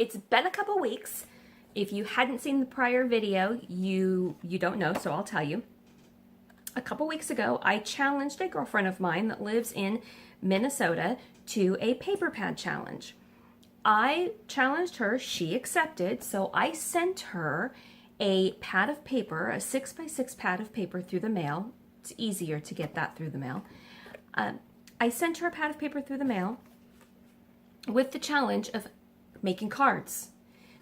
It's been a couple weeks. If you hadn't seen the prior video, you don't know, so I'll tell you. A couple weeks ago, I challenged a girlfriend of mine that lives in Minnesota to a paper pad challenge. I challenged her, she accepted, so I sent her a pad of paper, a 6x6 pad of paper through the mail. It's easier to get that through the mail. I sent her a pad of paper through the mail with the challenge of making cards.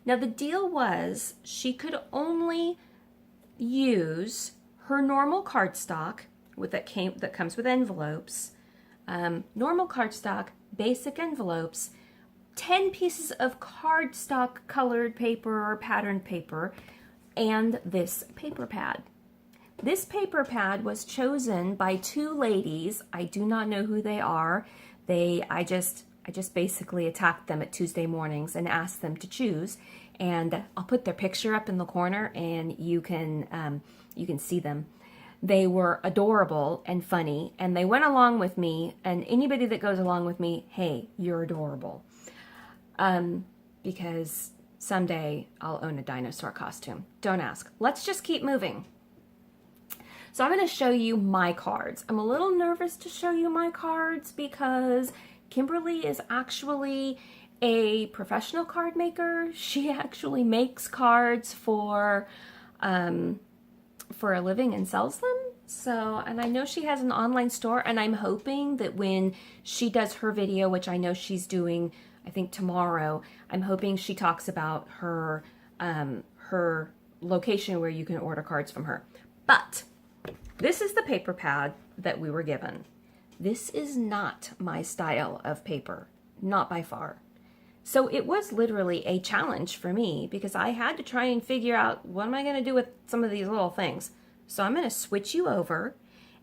Now the deal was she could only use her normal cardstock that comes with envelopes, normal cardstock, basic envelopes, 10 pieces of cardstock colored paper or patterned paper, and this paper pad. This paper pad was chosen by two ladies. I do not know who they are. I just basically attacked them at Tuesday mornings and asked them to choose. And I'll put their picture up in the corner, and you can see them. They were adorable and funny, and they went along with me. And anybody that goes along with me, hey, you're adorable. Because someday I'll own a dinosaur costume. Don't ask. Let's just keep moving. So I'm going to show you my cards. I'm a little nervous to show you my cards because Kimberly is actually a professional card maker. She actually makes cards for a living and sells them. So, and I know she has an online store, and I'm hoping that when she does her video, which I know she's doing, I think tomorrow, I'm hoping she talks about her her location where you can order cards from her. But this is the paper pad that we were given. This is not my style of paper, not by far. So it was literally a challenge for me because I had to try and figure out what am I going to do with some of these little things. So I'm going to switch you over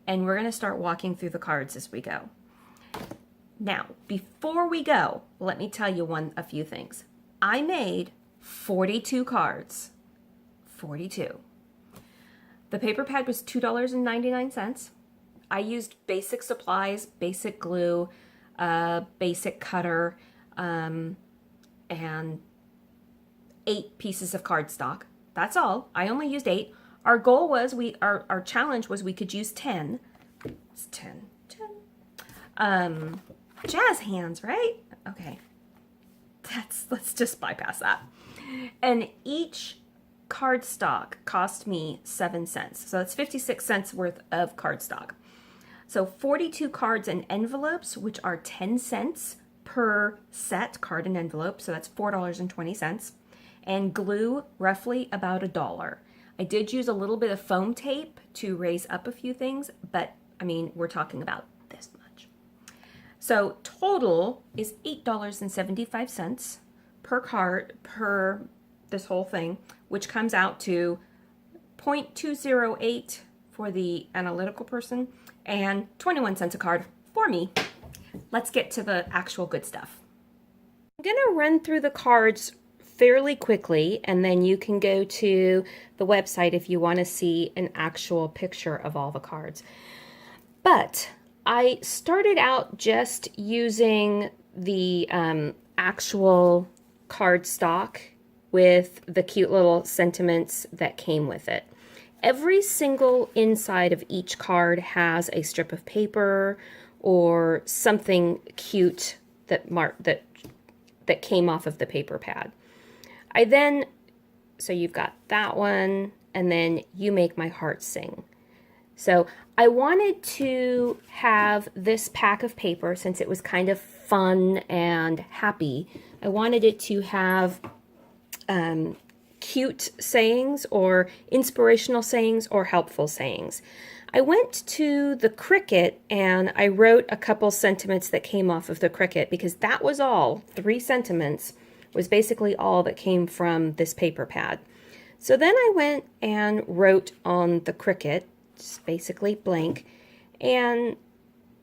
and we're going to start walking through the cards as we go. Now, before we go, let me tell you a few things. I made 42 cards. 42. The paper pad was $2.99. I used basic supplies, basic glue, basic cutter, and 8 pieces of cardstock. That's all. I only used 8. Our goal was, our challenge was we could use 10. It's 10. Jazz hands, right? Okay. Let's just bypass that. And each cardstock cost me 7 cents. So that's 56 cents worth of cardstock. So 42 cards and envelopes, which are 10 cents per set, card and envelope. So that's $4.20. And glue, roughly about $1. I did use a little bit of foam tape to raise up a few things, but I mean, we're talking about this much. So total is $8.75 per card, per this whole thing, which comes out to 0.208 for the analytical person and 21 cents a card for me. Let's get to the actual good stuff. I'm going to run through the cards fairly quickly, and then you can go to the website if you want to see an actual picture of all the cards. But I started out just using the actual cardstock with the cute little sentiments that came with it. Every single inside of each card has a strip of paper or something cute that came off of the paper pad. So you've got that one, and then You Make My Heart Sing. So I wanted to have this pack of paper, since it was kind of fun and happy, I wanted it to have cute sayings or inspirational sayings or helpful sayings. I went to the Cricut and I wrote a couple sentiments that came off of the Cricut because that was all. 3 sentiments was basically all that came from this paper pad. So then I went and wrote on the Cricut, just basically blank, and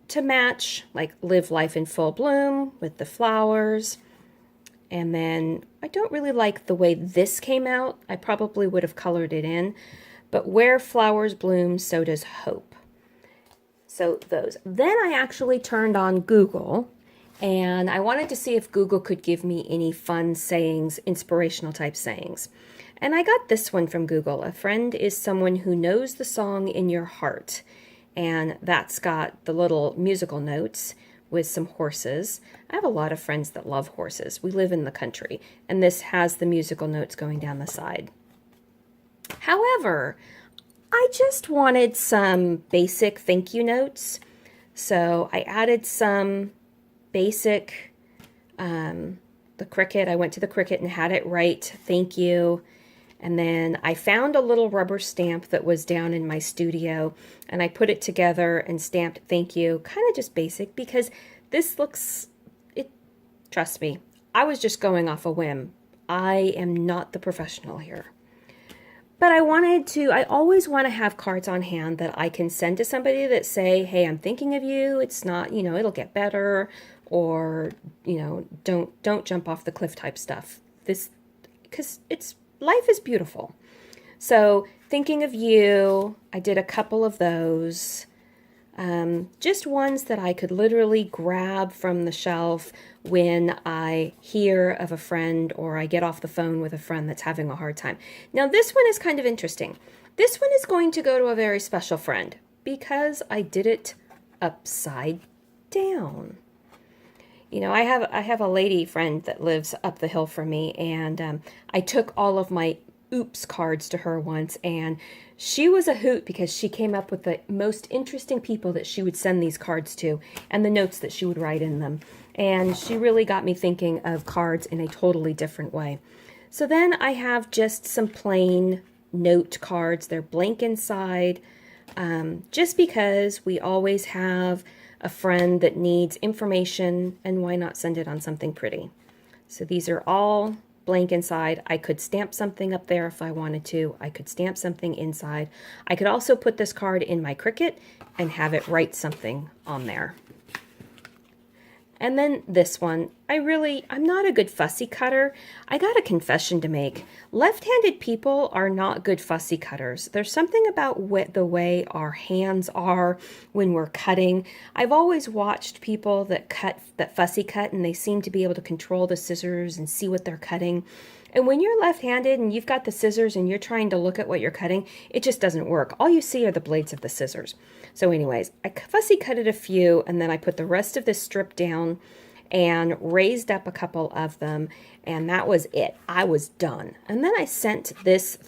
to match, like, live life in full bloom with the flowers. And then I don't really like the way this came out. I probably would have colored it in. But where flowers bloom, so does hope. So those. Then I actually turned on Google and I wanted to see if Google could give me any fun sayings, inspirational type sayings. And I got this one from Google. A friend is someone who knows the song in your heart. And that's got the little musical notes with some horses. I have a lot of friends that love horses. We live in the country, and this has the musical notes going down the side. However, I just wanted some basic thank you notes. So I added some basic, the Cricut. I went to the Cricut and had it write thank you. And then I found a little rubber stamp that was down in my studio, and I put it together and stamped thank you, kind of just basic, because this looks, trust me, I was just going off a whim. I am not the professional here. But I always want to have cards on hand that I can send to somebody that say, hey, I'm thinking of you. It's not, it'll get better, or, don't jump off the cliff type stuff. Because life is beautiful. So thinking of you, I did a couple of those. Just ones that I could literally grab from the shelf when I hear of a friend or I get off the phone with a friend that's having a hard time. Now this one is kind of interesting. This one is going to go to a very special friend because I did it upside down. I have a lady friend that lives up the hill from me, and I took all of my oops cards to her once, and she was a hoot because she came up with the most interesting people that she would send these cards to and the notes that she would write in them. And she really got me thinking of cards in a totally different way. So then I have just some plain note cards. They're blank inside, just because we always have a friend that needs information, and why not send it on something pretty? So these are all blank inside. I could stamp something up there if I wanted to. I could stamp something inside. I could also put this card in my Cricut and have it write something on there. And then this one, I'm not a good fussy cutter. I got a confession to make. Left-handed people are not good fussy cutters. There's something about the way our hands are when we're cutting. I've always watched people that fussy cut, and they seem to be able to control the scissors and see what they're cutting. And when you're left-handed and you've got the scissors and you're trying to look at what you're cutting, it just doesn't work. All you see are the blades of the scissors. So anyways, I fussy cutted a few, and then I put the rest of this strip down and raised up a couple of them, and that was it. I was done. And then I sent this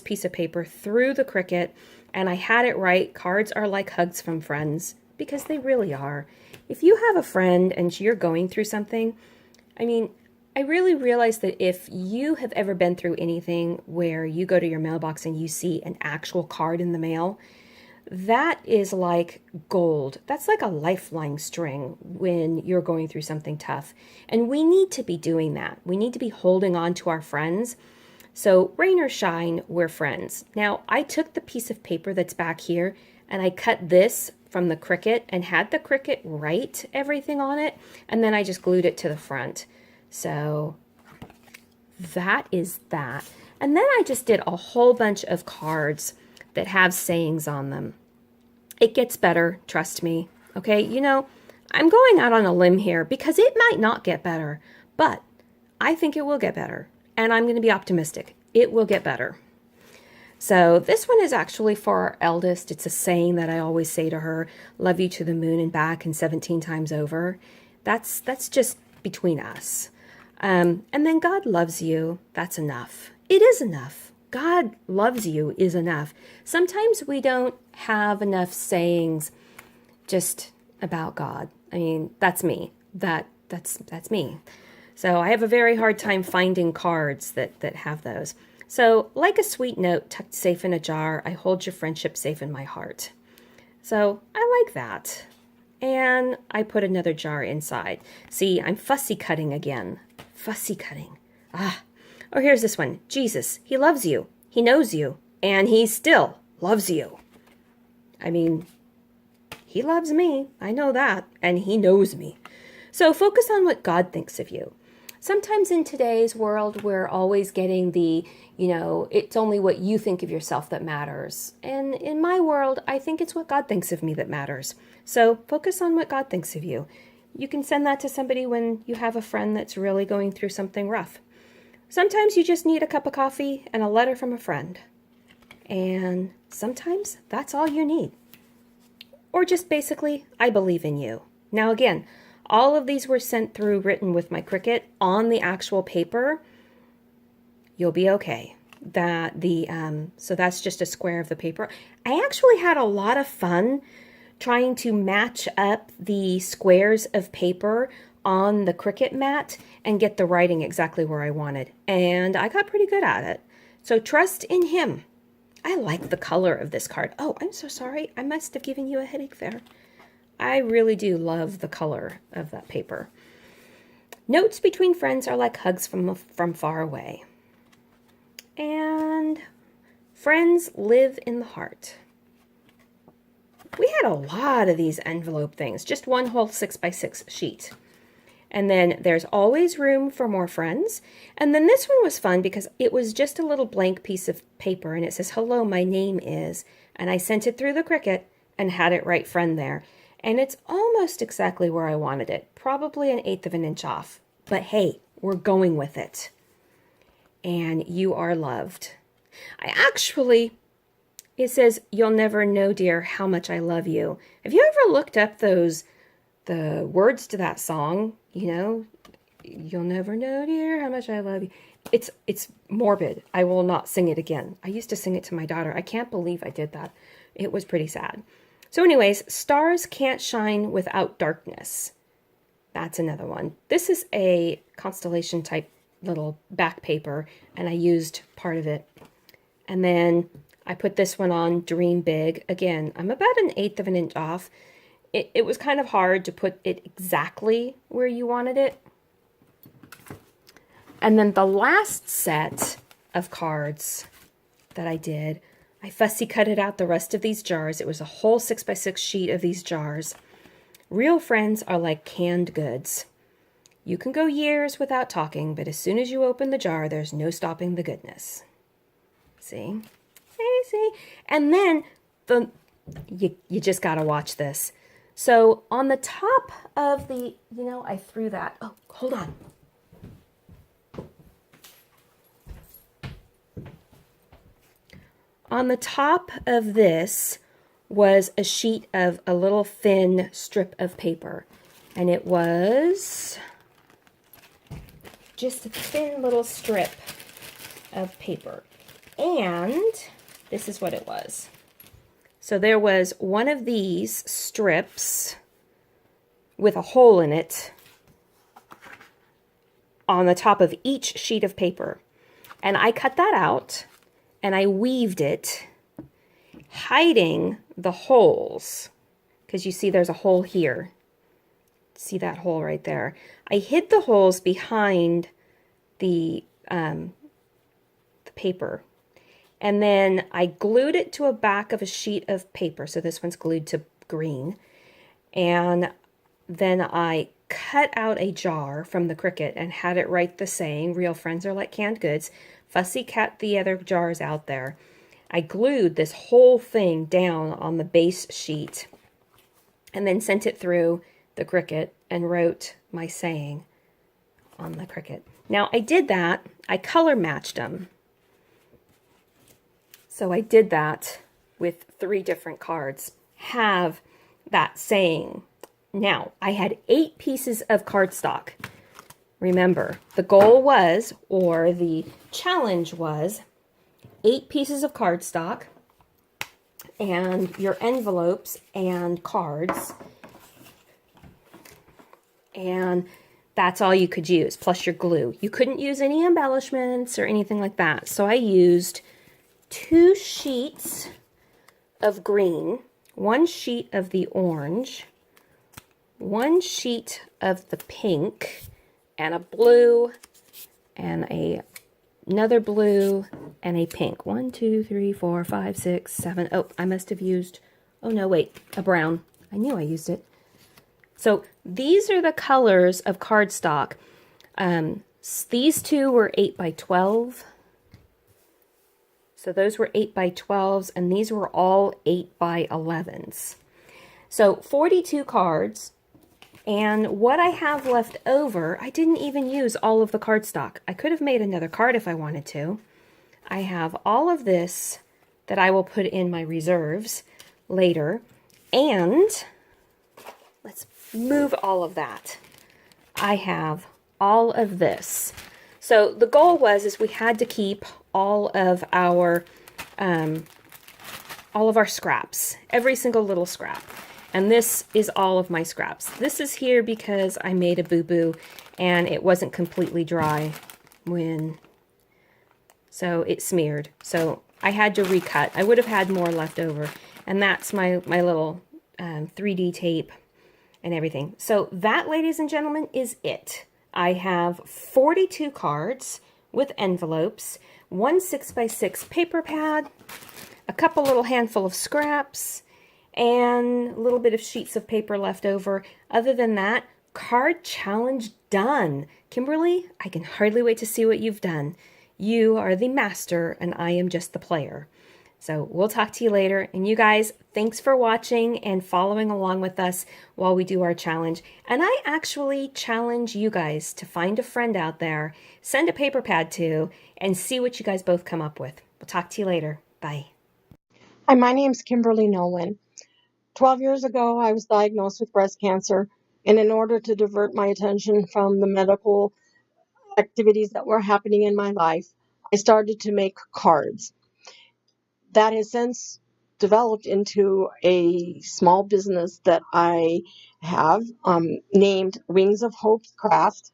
piece of paper through the Cricut, and I had it write, cards are like hugs from friends, because they really are. If you have a friend and you're going through something, I really realize that if you have ever been through anything where you go to your mailbox and you see an actual card in the mail, that is like gold. That's like a lifeline string when you're going through something tough. And we need to be doing that. We need to be holding on to our friends. So rain or shine, we're friends. Now, I took the piece of paper that's back here and I cut this from the Cricut and had the Cricut write everything on it. And then I just glued it to the front. So that is that. And then I just did a whole bunch of cards that have sayings on them. It gets better, trust me. Okay, I'm going out on a limb here because it might not get better, but I think it will get better. And I'm going to be optimistic. It will get better. So this one is actually for our eldest. It's a saying that I always say to her, love you to the moon and back and 17 times over. That's just between us. And then God loves you. That's enough. It is enough. God loves you is enough. Sometimes we don't have enough sayings just about God. That's me. That's me. So I have a very hard time finding cards that have those. So like a sweet note tucked safe in a jar, I hold your friendship safe in my heart. So I like that. And I put another jar inside. See, I'm fussy cutting again. Fussy cutting. Or here's this one. Jesus, he loves you. He knows you. And he still loves you. He loves me. I know that. And he knows me. So focus on what God thinks of you. Sometimes in today's world, we're always getting it's only what you think of yourself that matters. And in my world, I think it's what God thinks of me that matters. So focus on what God thinks of you. you can send that to somebody when you have a friend that's really going through something rough. Sometimes you just need a cup of coffee and a letter from a friend. And sometimes that's all you need. Or just basically, I believe in you. Now again, all of these were sent through written with my Cricut on the actual paper. You'll be okay. So that's just a square of the paper. I actually had a lot of fun trying to match up the squares of paper on the Cricut mat and get the writing exactly where I wanted. And I got pretty good at it. So trust in him. I like the color of this card. Oh, I'm so sorry. I must have given you a headache there. I really do love the color of that paper. Notes between friends are like hugs from far away. And friends live in the heart. We had a lot of these envelope things, just one whole 6x6 sheet. And then there's always room for more friends. And then this one was fun because it was just a little blank piece of paper and it says, hello, my name is, and I sent it through the Cricut and had it write friend there. And it's almost exactly where I wanted it, probably 1/8 of an inch off. But hey, we're going with it. And you are loved. It says, you'll never know, dear, how much I love you. Have you ever looked up the words to that song? You know, you'll never know, dear, how much I love you. It's morbid. I will not sing it again. I used to sing it to my daughter. I can't believe I did that. It was pretty sad. So anyways, stars can't shine without darkness. That's another one. This is a constellation type little back paper, and I used part of it. And then I put this one on Dream Big. Again, I'm about 1/8 of an inch off. It was kind of hard to put it exactly where you wanted it. And then the last set of cards that I did, I fussy cutted out the rest of these jars. It was a whole 6x6 sheet of these jars. Real friends are like canned goods. You can go years without talking, but as soon as you open the jar, there's no stopping the goodness. See? See? And then you just got to watch this. So on the top of the, I threw that. Oh, hold on. On the top of this was a sheet of a little thin strip of paper. And it was just a thin little strip of paper. And this is what it was. So there was one of these strips with a hole in it on the top of each sheet of paper. And I cut that out and I weaved it, hiding the holes. Because you see there's a hole here. See that hole right there? I hid the holes behind the paper. And then I glued it to a back of a sheet of paper. So this one's glued to green. And then I cut out a jar from the Cricut and had it write the saying, real friends are like canned goods. Fussy cut the other jars out there. I glued this whole thing down on the base sheet and then sent it through the Cricut and wrote my saying on the Cricut. Now I did that. I color matched them. So I did that with 3 different cards. Have that saying. Now, I had 8 pieces of cardstock. Remember, the goal was, or the challenge was, 8 pieces of cardstock and your envelopes and cards. And that's all you could use, plus your glue. You couldn't use any embellishments or anything like that. So I used 2 sheets of green, 1 sheet of the orange, 1 sheet of the pink, and a blue, and another blue, and a pink. 1, 2, 3, 4, 5, 6, 7. Oh, I must have used, oh no, wait, a brown. I knew I used it. So these are the colors of cardstock. These 2 were 8x12. So those were 8x12s, and these were all 8x11s. So 42 cards, And what I have left over, I didn't even use all of the cardstock. I could have made another card if I wanted to. I have all of this that I will put in my reserves later. And let's move all of that. I have all of this. So the goal is we had to keep all of our scraps, every single little scrap. And this is all of my scraps. This is here because I made a boo-boo and it wasn't completely dry so it smeared. So I had to recut. I would have had more left over. And that's my little 3D tape and everything. So that, ladies and gentlemen, is it. I have 42 cards with envelopes, one 6x6 paper pad, a couple little handful of scraps, and a little bit of sheets of paper left over. Other than that, card challenge done. Kimberly, I can hardly wait to see what you've done. You are the master and I am just the player. So we'll talk to you later. And you guys, thanks for watching and following along with us while we do our challenge. And I actually challenge you guys to find a friend out there, send a paper pad to, and see what you guys both come up with. We'll talk to you later. Bye. Hi, my name's Kimberly Nolan. 12 years ago, I was diagnosed with breast cancer, and in order to divert my attention from the medical activities that were happening in my life, I started to make cards. That has since developed into a small business that I have named Wings of Hope Craft,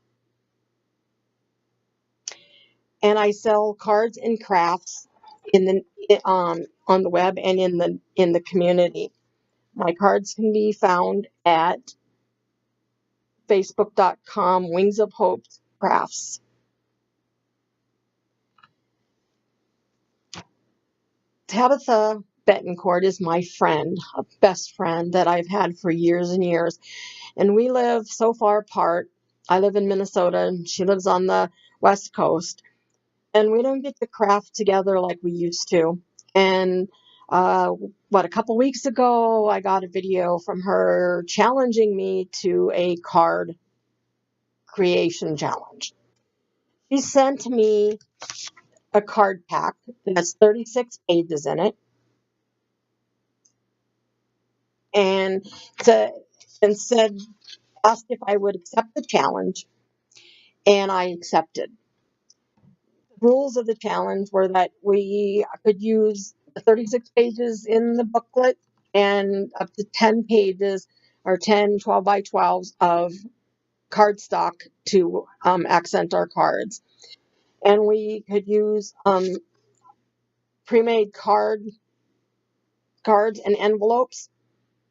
and I sell cards and crafts on the web and in the community. My cards can be found at facebook.com Wings of Hope Crafts. Tabitha Betancourt is my friend, a best friend that I've had for years and years. And we live so far apart. I live in Minnesota and she lives on the West Coast. And we don't get to craft together like we used to. And a couple weeks ago, I got a video from her challenging me to a card creation challenge. She sent me a card pack that has 36 pages in it, and said, asked if I would accept the challenge, and I accepted. The rules of the challenge were that we could use the 36 pages in the booklet and up to 10 pages or 10 12 by 12s of cardstock to accent our cards. And we could use pre-made cards and envelopes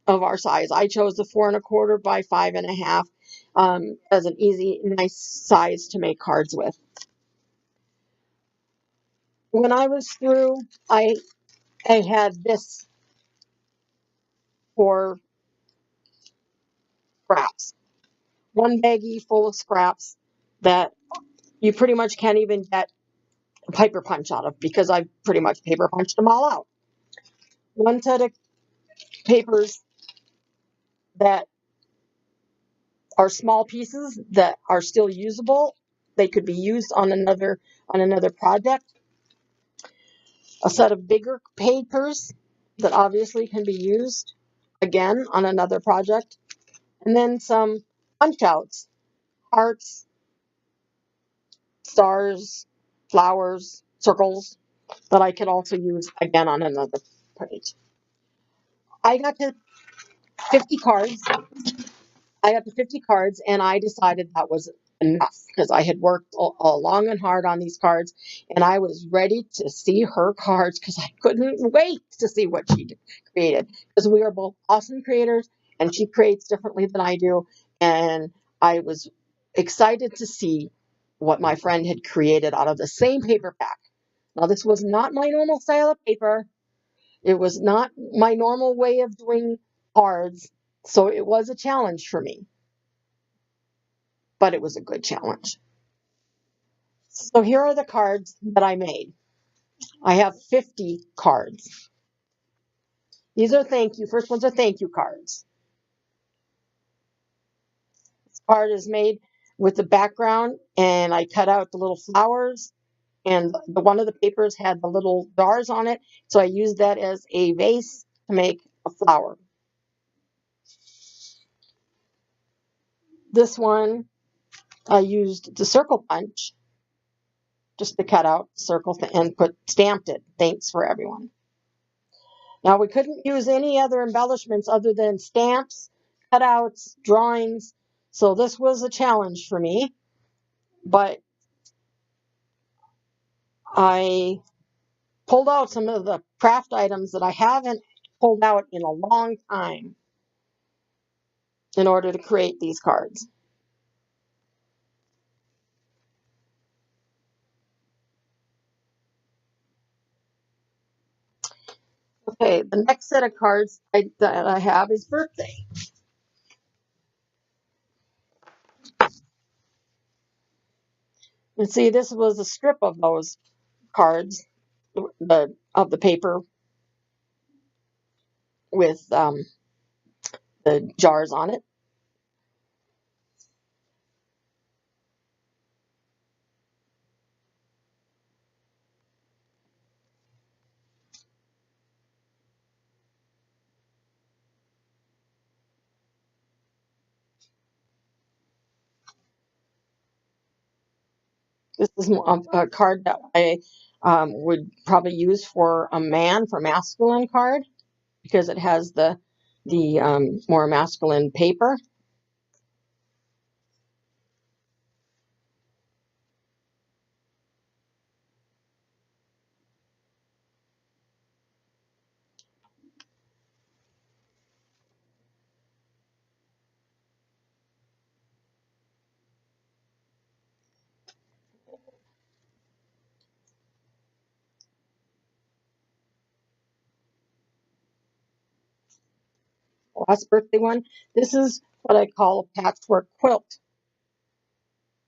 of our size. I chose the 4 1/4 by 5 1/2 as an easy, nice size to make cards with. When I was through, I had this for scraps. One baggie full of scraps that you pretty much can't even get a paper punch out of because I pretty much paper punched them all out. One set of papers that are small pieces that are still usable. They could be used on another project. A set of bigger papers that obviously can be used again on another project. And then some punch outs, hearts, stars, flowers, circles that I could also use again on another page. I got to 50 cards I got the 50 cards and I decided that was enough because I had worked all long and hard on these cards and I was ready to see her cards because I couldn't wait to see what she created because we are both awesome creators and she creates differently than I do. And I was excited to see what my friend had created out of the same paper pack. Now, this was not my normal style of paper. It was not my normal way of doing cards. So it was a challenge for me, but it was a good challenge. So here are the cards that I made. I have 50 cards. These are first ones are thank you cards. card is made with the background, and I cut out the little flowers, and one of the papers had the little jars on it, so I used that as a vase to make a flower. This one, I used the circle punch just to cut out circles and stamped it. Thanks for everyone. Now, we couldn't use any other embellishments other than stamps, cutouts, drawings, so this was a challenge for me, but I pulled out some of the craft items that I haven't pulled out in a long time in order to create these cards. Okay, the next set of cards that I have is birthday. And see, this was a strip of those cards, of the paper with the jars on it. This is a card that I would probably use for a man, for masculine card, because it has the more masculine paper. Last birthday one. This is what I call a patchwork quilt.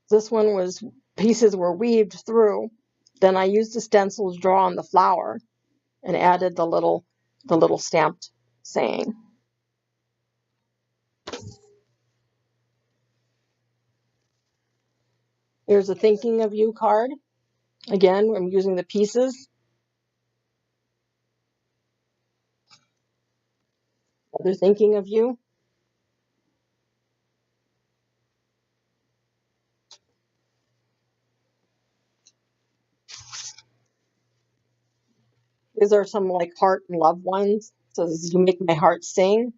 This one was pieces were weaved through. Then I used the stencil to draw on the flower and added the little stamped saying. Here's a thinking of you card. Again, I'm using the pieces. Another thinking of you. These are some like heart and love ones. So this is You Make My Heart Sing.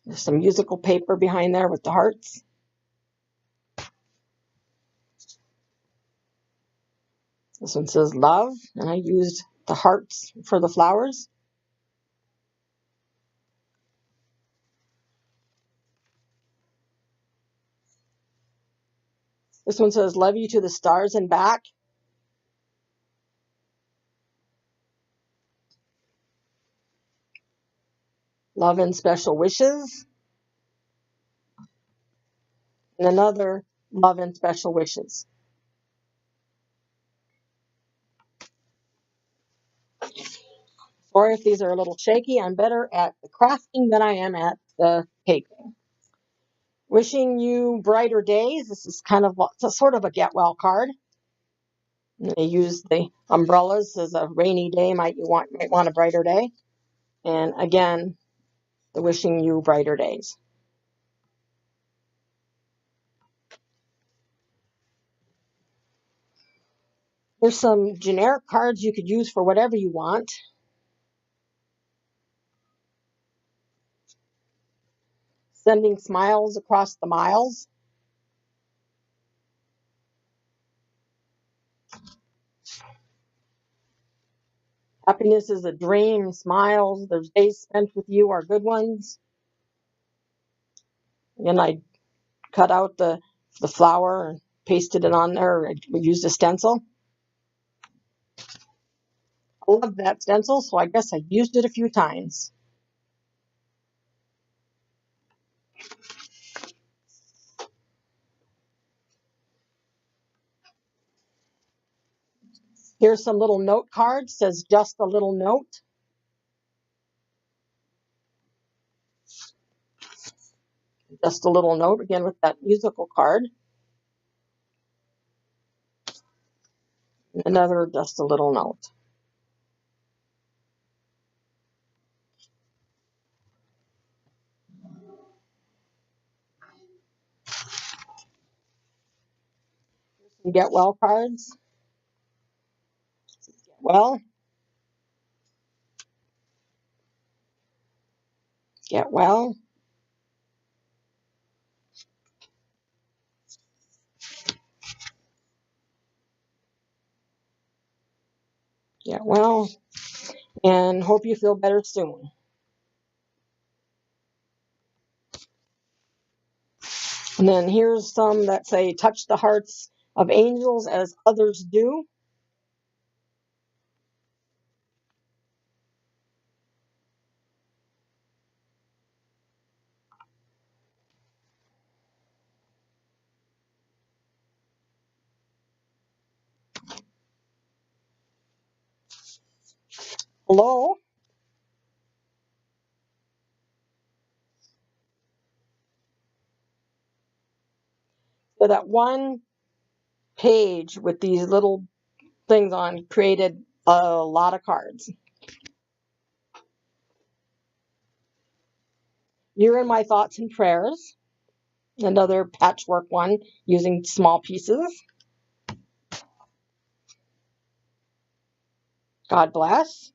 There's some musical paper behind there with the hearts. This one says love, and I used the hearts for the flowers. This one says love you to the stars and back. Love and special wishes. And another love and special wishes. Or if these are a little shaky, I'm better at the crafting than I am at the taping. Wishing you brighter days. This is kind of a sort of a get well card. And they use the umbrellas as a rainy day. Might want a brighter day. And again, the wishing you brighter days. There's some generic cards you could use for whatever you want. Sending smiles across the miles. Happiness is a dream. Smiles, those days spent with you are good ones. And I cut out the flower and pasted it on there. We used a stencil. I love that stencil, so I guess I used it a few times. Here's some little note cards. Says just a little note. just a little note again with that musical card. Another just a little note. Some get well cards. Get well. Get well. Get well. And hope you feel better soon. And then here's some that say, touch the hearts of angels as others do. Hello. So that one page with these little things on created a lot of cards. You're in my thoughts and prayers. Another patchwork one using small pieces. God bless.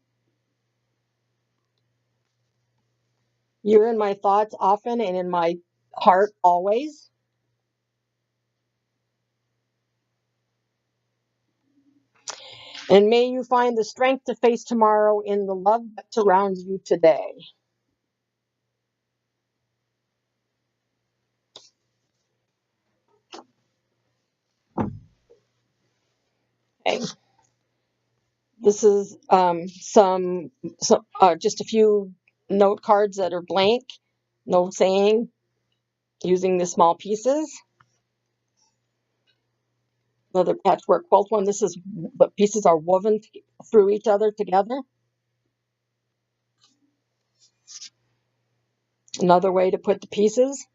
You're in my thoughts often and in my heart always. And may you find the strength to face tomorrow in the love that surrounds you today. Okay. This is some just a few note cards that are blank, no saying, using the small pieces. Another patchwork quilt one. This is the pieces are woven through each other together. Another way to put the pieces.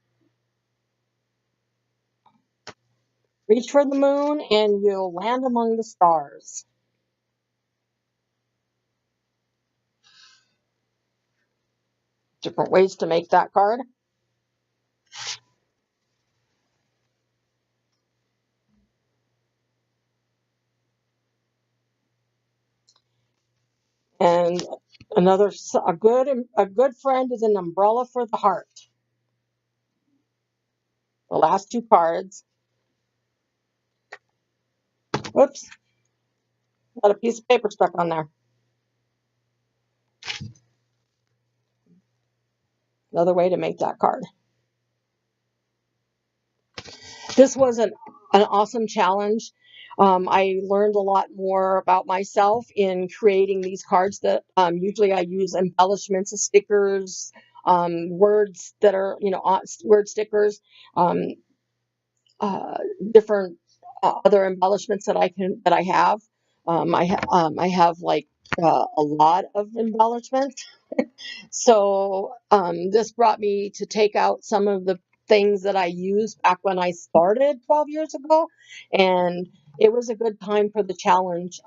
Reach for the moon and you'll land among the stars. Different ways to make that card. And another, a good friend is an umbrella for the heart. The last two cards. Whoops, got a piece of paper stuck on there. Another way to make that card. This was an awesome challenge. I learned a lot more about myself in creating these cards that usually I use embellishments, stickers, words that are, word stickers, um, different other embellishments that I have. I have like a lot of embellishments. So this brought me to take out some of the things that I used back when I started 12 years ago, and it was a good time for the challenge.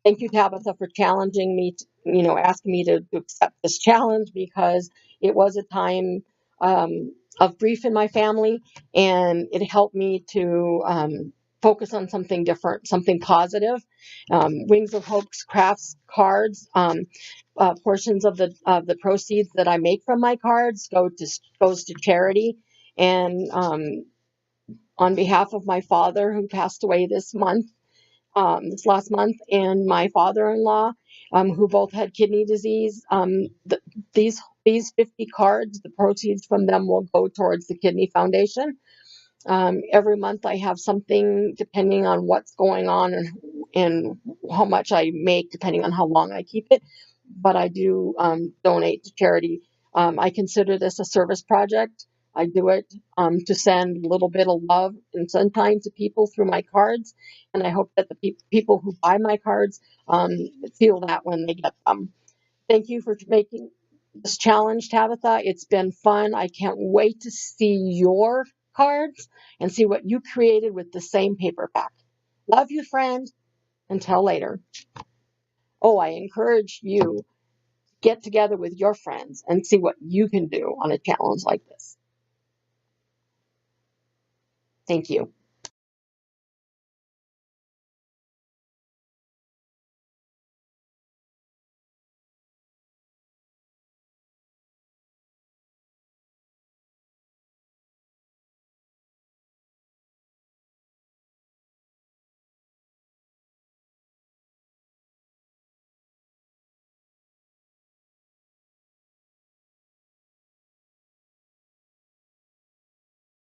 Thank you, Tabitha, for challenging me, asking me to accept this challenge, because it was a time of grief in my family, and it helped me to focus on something different, something positive. Wings of Hope's crafts cards. Portions of the proceeds that I make from my cards goes to charity, and on behalf of my father, who passed away this last month, and my father-in-law, who both had kidney disease, these 50 cards, the proceeds from them will go towards the Kidney Foundation. Every month I have something, depending on what's going on and how much I make, depending on how long I keep it. But I do donate to charity. I consider this a service project. I do it to send a little bit of love and sunshine to people through my cards. And I hope that the people who buy my cards feel that when they get them. Thank you for this challenge, Tabitha. It's been fun. I can't wait to see your cards and see what you created with the same paper pack. Love you, friend. Until later. Oh, I encourage you, get together with your friends and see what you can do on a challenge like this. Thank you.